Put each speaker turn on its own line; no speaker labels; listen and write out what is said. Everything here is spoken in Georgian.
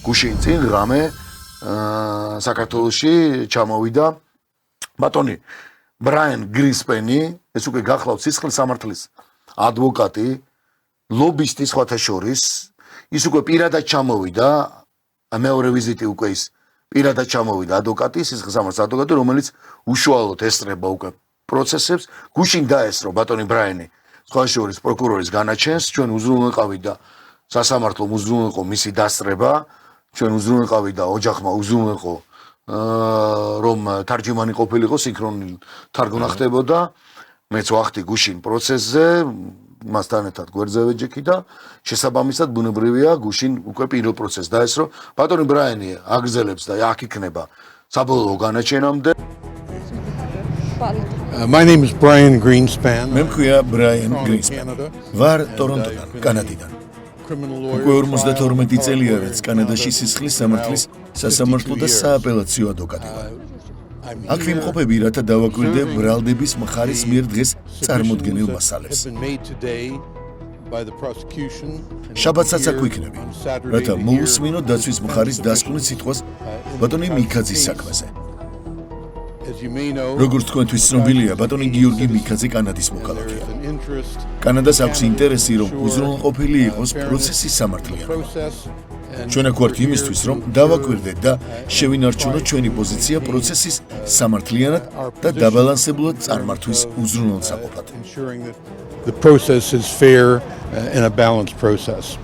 გუშინ წინ რამე საქართველოში ჩამოვიდა ბატონი ბრაიან გრინსპენი, ეს უკვე გახლავთ სისხლის სამართლის ადვოკატი, ლობისტი სხვათა შორის, ის უკვე პირადად ჩამოვიდა, მეორე ვიზიტი უკვე ის პირადად ჩამოვიდა ადვოკატი, სისხლის სამართლის ადვოკატი, რომელიც უშუალოდ ესწრება უკვე პროცესებს, გუშინ დაესწრო ბატონი ბრაიანი სხვათა შორის პროკურორის განაჩენს, ჩვენ უზრუნველყავით და სასამართლომ უზრუნველყო მისი დასწრება, ჩვენ უზრუნველყავით და ოჯახმა უზრუნველყო რომ თარჯიმანი ყოფილიყო, სინქრონული თარგმნა ხდებოდა, მეც ვახდი გუშინ პროცესზე, მასთან ერთად გვერდზე ვეჯექი და შესაბამისად ბუნებრივია გუშინ უკვე პირველ პროცესს დაესწრო. ბატონი ბრაიანი აგრძელებს და აქ იქნება საბოლოო განაჩენამდე.
My name is Brian Greenspan.
მე მქვია ბრაიან გრინსპენი. ვარ ტორონტოდან, კანადიდან. უკვე 52 წელია, რაც კანადაში სისხლის სამართლის სასამართლო და სააპელაციო ადვოკატი ვარ. აქ ვიმყოფები, რათა დავაკვირდე ბრალდების მხარის მიერ დღეს წარმოდგენილ მასალებს. შაბათსაც აქ ვიქნები, რათა მოусმინო დაცვის მხარის დასკვნის სიტყვას ბატონი მიქაძის საქმეზე. როგორც თქვენთვის ცნობილია, ბატონი გიორგი მიქაძე კანადის მოქალაქეა. კანადას აქვს ინტერესი, რომ უზრუნველყოფილი იყოს პროცესის სამართლიანობა. ჩვენ აქ ვართ იმისთვის, რომ დავაკვირდეთ და შევინარჩუნოთ ჩვენი პოზიცია პროცესის სამართლიანად და დაბალანსებულად წარმართვის უზრუნველსაყოფად.
The process is fair and a balanced process.